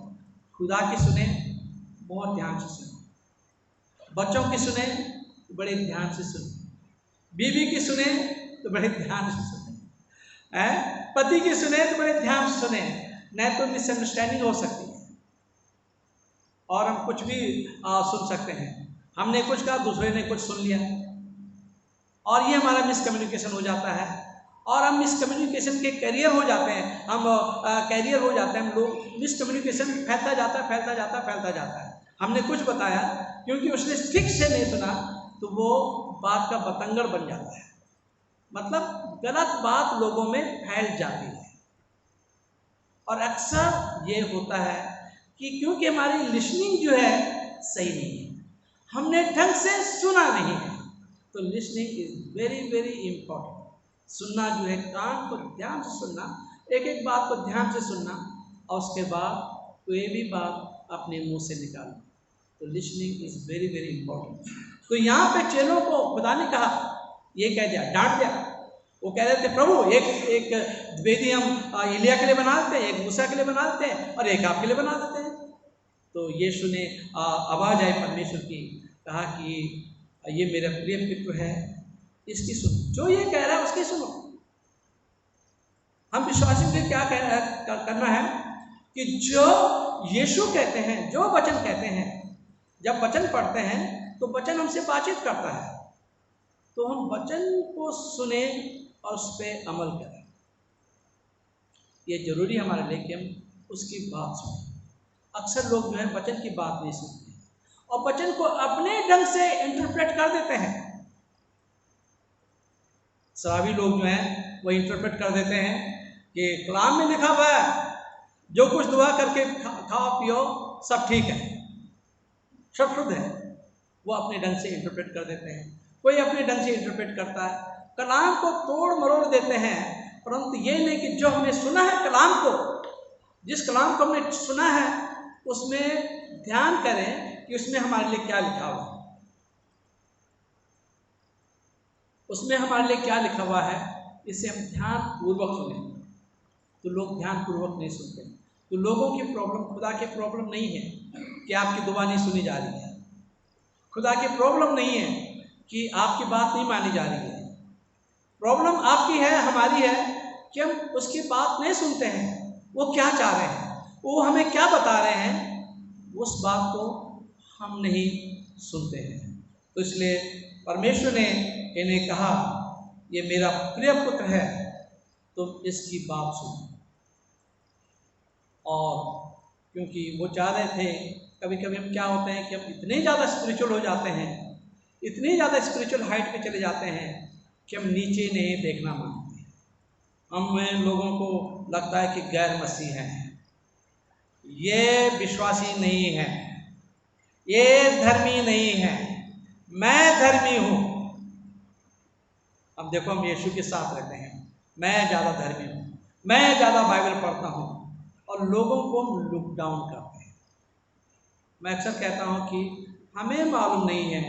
खुदा की सुने, बहुत ध्यान से सुने, बच्चों की सुने तो बड़े ध्यान से सुने, बीवी की सुने तो बड़े ध्यान से सुने, पति की सुने तो बड़े ध्यान से सुने, नहीं तो मिसअंडरस्टैंडिंग हो सकती है और हम कुछ भी सुन सकते हैं। हमने कुछ कहा, दूसरे ने कुछ सुन लिया और ये हमारा मिसकम्युनिकेशन हो जाता है और हम मिसकम्युनिकेशन के कैरियर हो जाते हैं, कैरियर हो जाते हैं हम लोग। मिसकम्युनिकेशन फैलता जाता है। हमने कुछ बताया, क्योंकि उसने ठीक से नहीं सुना तो वो बात का बतंगड़ बन जाता है, मतलब गलत बात लोगों में फैल जाती है। और अक्सर ये होता है कि क्योंकि हमारी लिसनिंग जो है सही नहीं है, हमने ढंग से सुना नहीं है। तो listening is very very important. सुनना जो है, कान को ध्यान से सुनना, एक एक बात को ध्यान से सुनना और उसके बाद कोई भी बात अपने मुंह से निकालना। तो listening is very very important. तो यहाँ पे चेलों को खुदा ने कहा, ये कह दिया, डांट दिया। वो कह रहे थे, प्रभु एक वेदी हम एलिया के लिए बना देते हैं, एक मूसा के लिए बना देते हैं और एक आपके लिए बना देते हैं। तो यीशु ने आवाज आई परमेश्वर की, कहा कि ये मेरा प्रिय पुत्र है, इसकी सुनो। जो ये कह रहा है उसकी सुनो। हम विश्वासियों के क्या करना है कि जो यीशु कहते हैं, जो वचन कहते हैं, जब वचन पढ़ते हैं तो वचन हमसे बातचीत करता है, तो हम वचन को सुने और उस पर अमल करें। ये जरूरी हमारे लिए कि हम उसकी बात सुनें। अक्सर लोग जो है वचन की बात नहीं सुनते और वचन को अपने ढंग से इंटरप्रेट कर देते हैं। शराबी लोग जो हैं वो इंटरप्रेट कर देते हैं कि कलाम में लिखा हुआ है जो कुछ दुआ करके खाओ पियो सब ठीक है, सब शुद्ध है। वो अपने ढंग से इंटरप्रेट कर देते हैं। कोई अपने ढंग से इंटरप्रेट करता है, कलाम को तोड़ मरोड़ देते हैं, परंतु ये नहीं कि जो हमने सुना है कलाम को, जिस कलाम को हमने सुना है उसमें ध्यान करें कि उसमें हमारे लिए क्या लिखा हुआ है। उसमें हमारे लिए क्या लिखा हुआ है, इसे हम ध्यान पूर्वक सुने। तो लोग ध्यान पूर्वक नहीं सुनते। तो लोगों की प्रॉब्लम खुदा की प्रॉब्लम नहीं है कि आपकी दुआ नहीं सुनी जा रही है। खुदा की प्रॉब्लम नहीं है कि आपकी बात नहीं मानी जा रही है। प्रॉब्लम आपकी है, हमारी है कि हम उसकी बात नहीं सुनते हैं। वो क्या चाह रहे हैं, वो हमें क्या बता रहे हैं, उस बात को हम नहीं सुनते हैं। तो इसलिए परमेश्वर ने इन्हें कहा ये मेरा प्रिय पुत्र है, तुम इसकी बात सुनो। और क्योंकि वो चाह रहे थे, कभी कभी हम क्या होते हैं कि हम इतने ज़्यादा स्पिरिचुअल हो जाते हैं, इतने ज़्यादा स्पिरिचुअल हाइट पे चले जाते हैं कि हम नीचे नहीं देखना मानते हैं। हम लोगों को लगता है कि गैर मसीह हैं, ये विश्वासी नहीं है, ये धर्मी नहीं है, मैं धर्मी हूँ। अब देखो हम यीशु के साथ रहते हैं, मैं ज़्यादा धर्मी हूँ, मैं ज़्यादा बाइबल पढ़ता हूँ, और लोगों को हम लुक डाउन करते हैं। मैं अक्सर कहता हूँ कि हमें मालूम नहीं है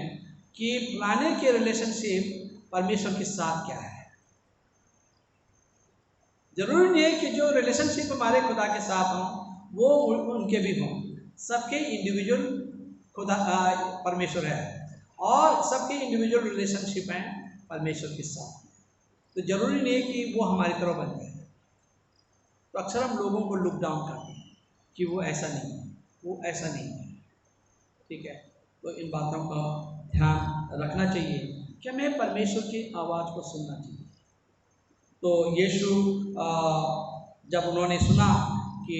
कि फलाने के रिलेशनशिप परमेश्वर के साथ क्या है। जरूरी नहीं है कि जो रिलेशनशिप हमारे खुदा के साथ हों वो उनके भी हों। सबके इंडिविजुअल खुदा परमेश्वर है और सबके इंडिविजुअल रिलेशनशिप हैं परमेश्वर के साथ। तो जरूरी नहीं है कि वो हमारी तरह बन जाए। तो अक्सर हम लोगों को लुक डाउन करते हैं कि वो ऐसा नहीं है, वो ऐसा नहीं है। ठीक है, तो इन बातों का ध्यान रखना चाहिए कि हमें परमेश्वर की आवाज़ को सुनना चाहिए। तो यीशु जब उन्होंने सुना कि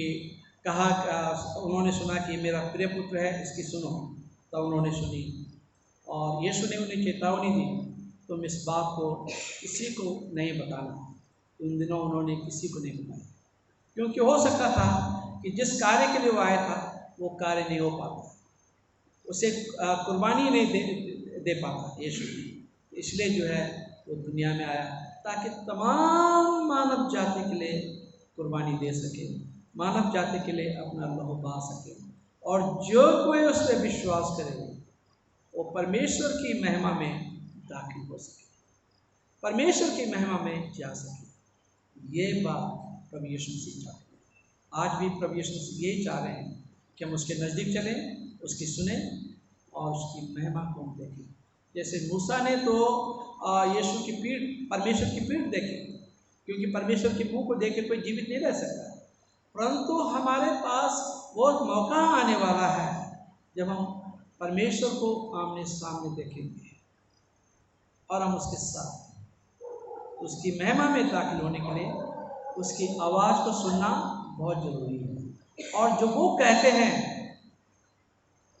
उन्होंने सुना कि मेरा प्रिय पुत्र है, इसकी सुनो, तब उन्होंने सुनी और यीशु ने उन्हें चेतावनी दी, तुम इस बात को किसी को नहीं बताना। उन दिनों उन्होंने किसी को नहीं बताया, क्योंकि हो सकता था कि जिस कार्य के लिए वो आया था वो कार्य नहीं हो पाता, उसे कुर्बानी नहीं दे पाता यीशु। इसलिए जो है वो दुनिया में आया ताकि तमाम मानव जाति के लिए कुर्बानी दे सके, मानव जाति के लिए अपना लहू बहा सके, और जो कोई उस पर विश्वास करे वो परमेश्वर की महिमा में दाखिल हो सके, परमेश्वर की महिमा में जा सके। ये बात प्रभु यीशु मसीह चाहते हैं। आज भी प्रभु यीशु मसीह यही चाह रहे हैं कि हम उसके नज़दीक चलें, उसकी सुने और उसकी महिमा को हम देखें। जैसे मूसा ने तो यीशु की पीठ, परमेश्वर की पीठ देखी, क्योंकि परमेश्वर के मुंह को देख के कोई जीवित नहीं रह सकता। परंतु हमारे पास वो मौका आने वाला है जब हम परमेश्वर को आमने सामने देखेंगे और हम उसके साथ उसकी महिमा में दाखिल होने के लिए उसकी आवाज़ को सुनना बहुत ज़रूरी है। और जो वो कहते हैं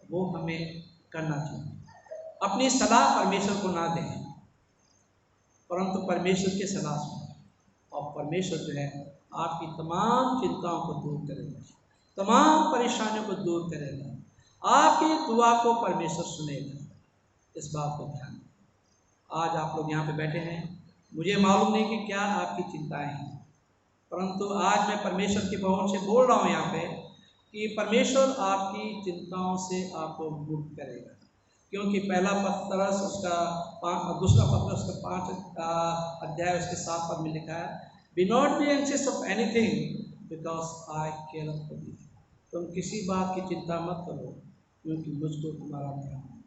वो हमें करना चाहिए। अपनी सलाह परमेश्वर को ना दें, परंतु परमेश्वर की सलाह सुनें, और परमेश्वर जो है आपकी तमाम चिंताओं को दूर करेगा, तमाम परेशानियों को दूर करेगा, आपकी दुआ को परमेश्वर सुनेगा। इस बात को ध्यान दें। आज आप लोग यहाँ पे बैठे हैं, मुझे मालूम नहीं कि क्या आपकी चिंताएं हैं, परंतु आज मैं परमेश्वर के भवन से बोल रहा हूँ यहाँ पे कि परमेश्वर आपकी चिंताओं से आपको मुक्त करेगा। क्योंकि पहला पत्रस उसका दूसरा पत्रस उसका 5 अध्याय उसके 7 पद में लिखा है, be not be anxious of anything because I care for you. तुम किसी बात की चिंता मत करो क्योंकि मुझको तुम्हारा ध्यान है।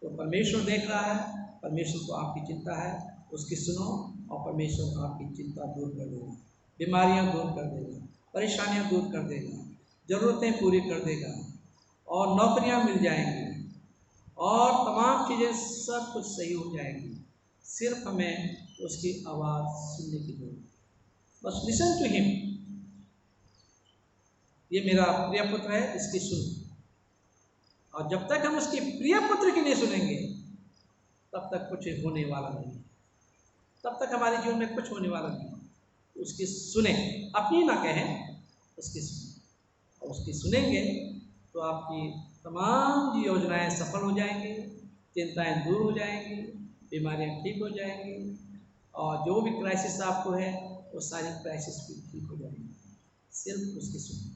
तो परमेश्वर देख रहा है, परमेश्वर को आपकी चिंता है, उसकी सुनो और परमेश्वर आपकी चिंता दूर कर देगा, बीमारियां दूर कर देगा, परेशानियां दूर कर देगा, ज़रूरतें पूरी कर देगा और नौकरियां मिल जाएंगी और तमाम चीज़ें सब कुछ सही हो जाएंगी। सिर्फ हमें उसकी आवाज़ सुनने की जरूरत, बस लिसन टू हिम। ये मेरा प्रिय पुत्र है, इसकी सुन। और जब तक हम उसकी प्रिय पुत्र की नहीं सुनेंगे तब तक कुछ होने वाला नहीं, तब तक हमारे जीवन में कुछ होने वाला नहीं। उसकी सुने, अपनी ना कहें, उसकी सुने। और उसकी सुनेंगे तो आपकी तमाम योजनाएं सफल हो जाएंगी, चिंताएं दूर हो जाएंगी, बीमारियां ठीक हो जाएंगी, और जो भी क्राइसिस आपको है वो सारी क्राइसिस भी ठीक हो जाएंगी। सिर्फ उसकी सुने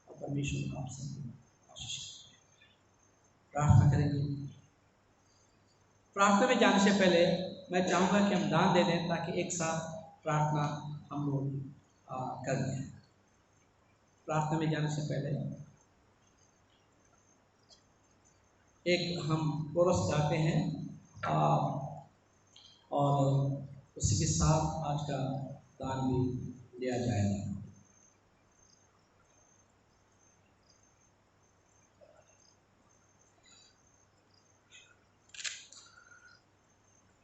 और परमेश्वर आप सबको आशीष करें। प्रार्थना करेंगे। प्रार्थना में जाने से पहले मैं चाहूँगा कि हम दान दे दें, ताकि एक साथ प्रार्थना हम लोग कर लें। प्रार्थना में जाने से पहले एक हम कोरस गाते हैं और उसी के साथ आज का दान भी दिया जाएगा।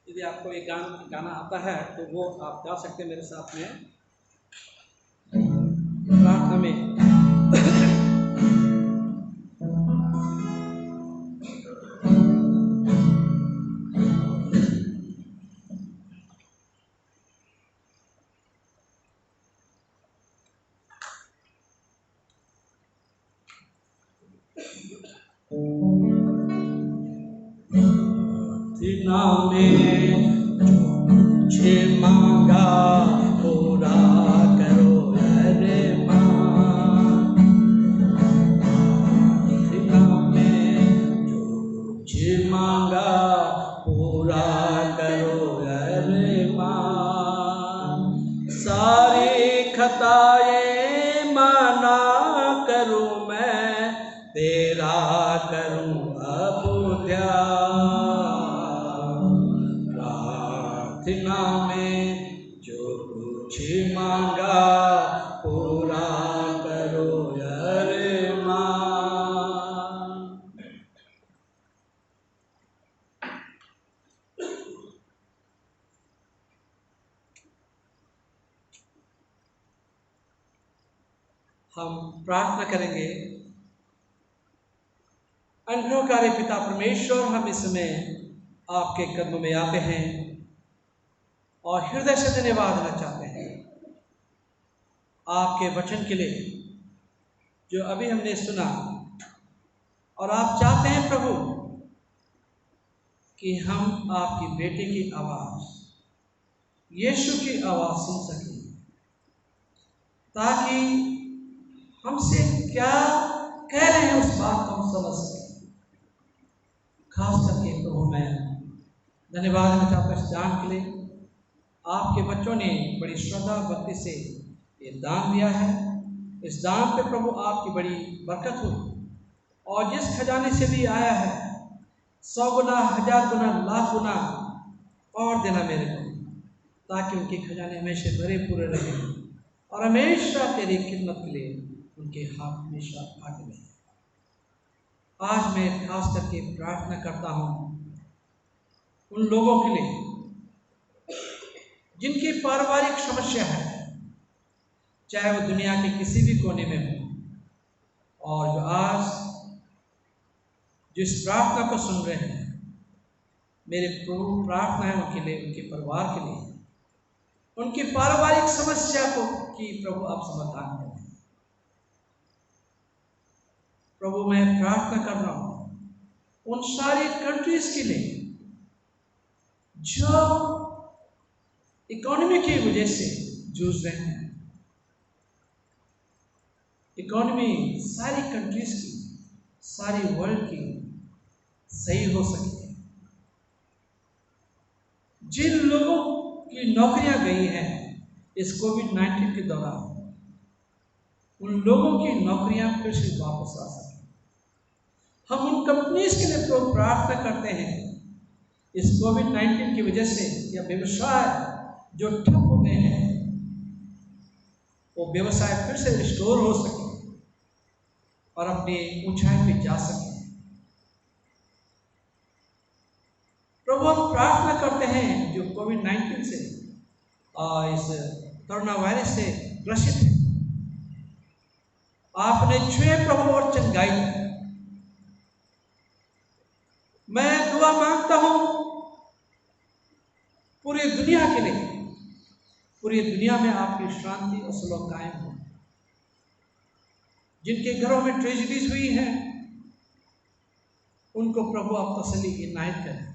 यदि आपको एक गाना आता है तो वो आप गा सकते हैं मेरे साथ में प्रार्थना में। मुझे मांगा पूरा करो अरे माँ, जो मुझे मांगा पूरा करो अरे माँ। सारी खताएं माना करूँ मैं, तेरा करूँ अब ध्यान। प्रार्थना में जो कुछ मांगा पूरा करो अरे माँ। हम प्रार्थना करेंगे। अनुभवकारी पिता परमेश्वर, हम इस समय आपके कदमों में आते हैं और हृदय से धन्यवाद देना चाहते हैं आपके वचन के लिए जो अभी हमने सुना। और आप चाहते हैं प्रभु कि हम आपकी बेटे की आवाज़, यीशु की आवाज़ सुन सकें, ताकि हमसे क्या कह रहे हैं उस बात को हम समझ सकें। खास करके प्रभु मैं धन्यवाद देना चाहता हूँ इस दान के लिए। आपके बच्चों ने बड़ी श्रद्धा भक्ति से ये दान दिया है। इस दान पे प्रभु आपकी बड़ी बरकत हो, और जिस खजाने से भी आया है 100 गुना, 1000 गुना, लाख गुना और देना मेरे को, ताकि उनके खजाने हमेशा भरे पूरे रहे और हमेशा तेरी खिदमत के लिए उनके हाथ हमेशा आगे रहे। आज मैं खास करके प्रार्थना करता हूँ उन लोगों के लिए जिनकी पारिवारिक समस्या है, चाहे वो दुनिया के किसी भी कोने में हो, और जो आज जिस प्रार्थना को सुन रहे हैं, मेरे प्रभु प्रार्थना है उनके लिए, उनके परिवार के लिए, उनकी पारिवारिक समस्या को कि प्रभु आप समाधान करें। प्रभु मैं प्रार्थना कर रहा हूँ उन सारी कंट्रीज के लिए जो इकोनॉमी की वजह से जूझ रहे हैं। इकोनॉमी सारी कंट्रीज की, सारी वर्ल्ड की सही हो सके। जिन लोगों की नौकरियां गई हैं इस कोविड-19 के दौरान, उन लोगों की नौकरियां फिर से वापस आ सके। हम उन कंपनीज के लिए प्रार्थना करते हैं इस कोविड-19 की वजह से, या व्यवसाय जो ठप हो गए हैं वो व्यवसाय फिर से रिस्टोर हो सके और अपनी ऊंचाई पे जा सके। हम प्रार्थना करते हैं जो कोविड-19 से इस कोरोना वायरस से ग्रसित है, आपने छुए प्रभु और चंगाई दी। मैं दुआ मांगता हूं पूरी दुनिया के लिए, पूरी दुनिया में आपकी शांति और सुलह कायम हो। जिनके घरों में ट्रेजिडीज हुई हैं उनको प्रभु आप तसल्ली इनायत करें।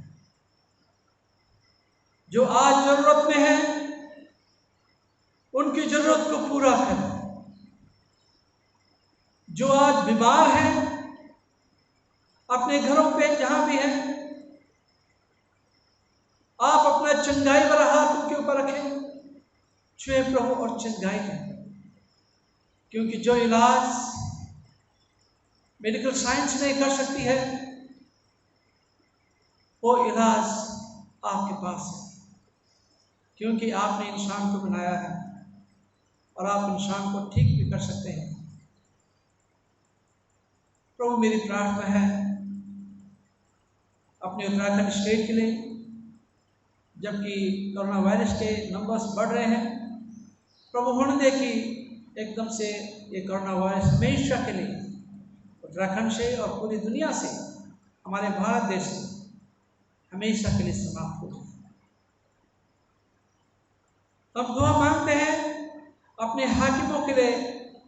जो आज जरूरत में है उनकी जरूरत को पूरा करें। जो आज बीमार हैं अपने घरों पे जहां भी हैं, आप अपना चंगाई वाला हाथ उनके ऊपर रखें, छुए प्रभु और चंगाई करें। क्योंकि जो इलाज मेडिकल साइंस नहीं कर सकती है वो इलाज आपके पास है, क्योंकि आपने इंसान को बनाया है और आप इंसान को ठीक भी कर सकते हैं। प्रभु मेरी प्रार्थना है अपने उत्तराखंड स्टेट के लिए, जबकि कोरोना वायरस के नंबर्स बढ़ रहे हैं, प्रभु होने दे कि एकदम से ये कोरोना वायरस हमेशा के लिए उत्तराखंड से और पूरी दुनिया से, हमारे भारत देश से हमेशा के लिए समाप्त हो जाए। हम दुआ मांगते हैं अपने हाकिमों के लिए,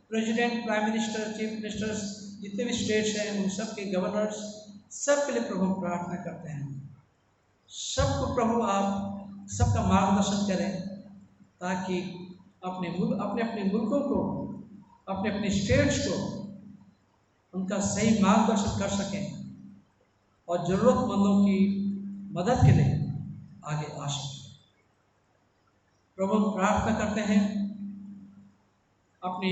president, prime minister, chief ministers, जितने भी स्टेट्स हैं उन सब के गवर्नर्स, सब के लिए प्रभु हम प्रार्थना करते हैं। सबको प्रभु आप सबका मार्गदर्शन करें ताकि अपने अपने मुल्कों को, अपने स्टेट्स को उनका सही मार्गदर्शन कर सकें और ज़रूरतमंदों की मदद के लिए आगे आ सकें। प्रभु हम प्रार्थना करते हैं अपने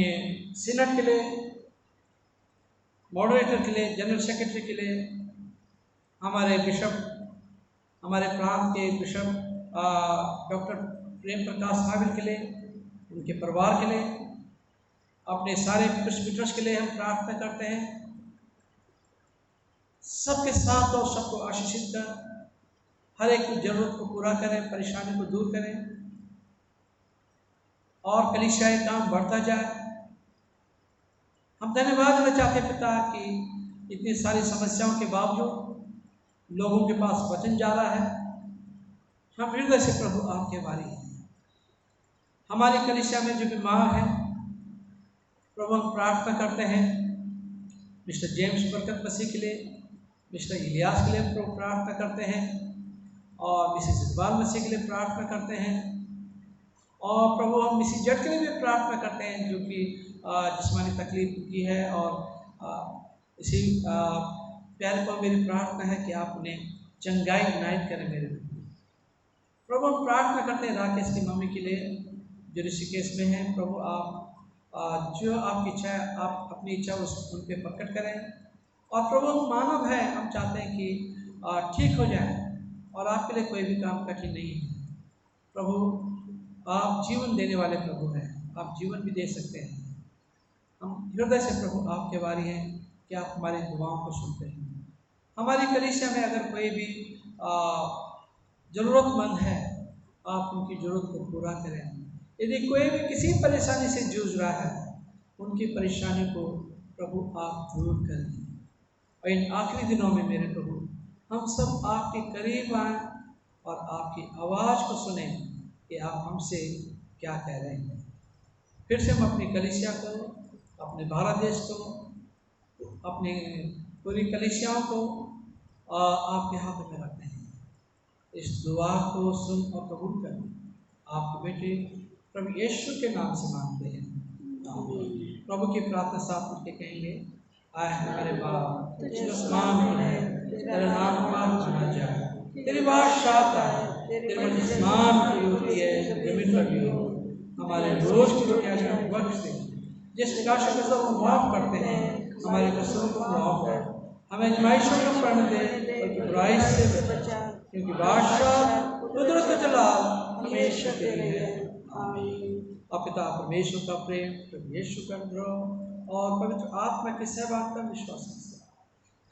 सीनेट के लिए, मॉडरेटर के लिए, जनरल सेक्रेटरी के लिए, हमारे बिशप, हमारे प्रांत के बिशप डॉक्टर प्रेम प्रकाश नाविल के लिए, उनके परिवार के लिए, अपने सारे प्रेस्बिटर्स के लिए हम प्रार्थना करते हैं। सबके साथ और सबको आशीषित कर, हर एक की जरूरत को पूरा करें, परेशानी को दूर करें और कलीसियाई काम बढ़ता जाए। हम धन्यवाद देना चाहते हैं पिता कि इतनी सारी समस्याओं के बावजूद लोगों के पास वचन जा रहा है। हम हृदय से प्रभु आपके बारे हैं। हमारी कलीसिया में जो बीमार हैं प्रभु हम प्रार्थना करते हैं मिस्टर जेम्स बरकत मसीह के लिए, मिस्टर इलियास के लिए प्रभु प्रार्थना करते हैं और मिसेस इकबाल मसीह के लिए प्रार्थना करते हैं और प्रभु हम मिसेस जट के लिए भी प्रार्थना करते हैं जो कि जिस्मानी तकलीफ की है और इसी प्यारे को मेरी प्रार्थना है कि आप उन्हें चंगाई इनायत करें। मेरे प्रभु हम प्रार्थना करते हैं राकेश की मम्मी के लिए जो ऋषिकेश में है। प्रभु आप जो आपकी इच्छा है आप अपनी इच्छा उन पर प्रकट करें और प्रभु हम मानव है, हम चाहते हैं कि ठीक हो जाए और आपके लिए कोई भी काम कठिन नहीं है। प्रभु आप जीवन देने वाले प्रभु हैं, आप जीवन भी दे सकते हैं। हम हृदय से प्रभु आपके वारी हैं कि आप हमारी दुआओं को सुनते हैं। हमारी कलीसिया में अगर कोई भी ज़रूरतमंद है आप उनकी ज़रूरत को पूरा करें। यदि कोई भी किसी परेशानी से जूझ रहा है उनकी परेशानी को प्रभु आप दूर करें। और इन आखिरी दिनों में मेरे प्रभु हम सब आपके करीब आएँ और आपकी आवाज़ को सुने कि आप हमसे क्या कह रहे हैं। फिर से हम अपनी कलीसिया को, अपने भारत देश को, अपने पूरी कलीसियाओं को आपके हाथ में रखते हैं। इस दुआ को सुन और कबूल कर आपके बेटे प्रभु यीशु के नाम से मांगते हैं। प्रभु की प्रार्थना साथ मिलकर कहेंगे, आए हमारे बाप जो आसमान में है, तेरा नाम पाक जाए, तेरी बादशाह आए, तेरी मर्जी आसमान की होती है जमीन पर भी हो। हमारे रोज की रोटियां हमें बख्श दे, जिस प्रकार से हम माफ करते हैं हमारे कसूरों को माफ कर, हमें आजमाइशों में पड़ने दे बल्कि बुराई से बचा, क्योंकि बादशाह कुदरत जलाल हमेशा तेरी है। और पिता परमेश्वर का प्रेम, प्रभु यीशु का अनुग्रह और पवित्र आत्मा की सहभागिता विश्वास के साथ,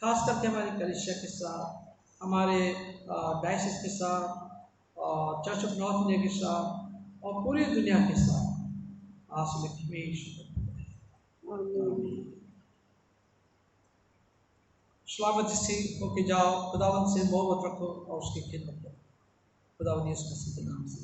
खास करके हमारी कलीसिया के साथ हमारे डायसिस के साथ और चर्च ऑफ नॉर्थ इंडिया के साथ और पूरी दुनिया के साथ आज हमेशा सलामती से होके जाओ, खुदावन से मोहब्बत रखो और उसकी खिदमत करो। खुदावन यीशु मसीह के नाम से।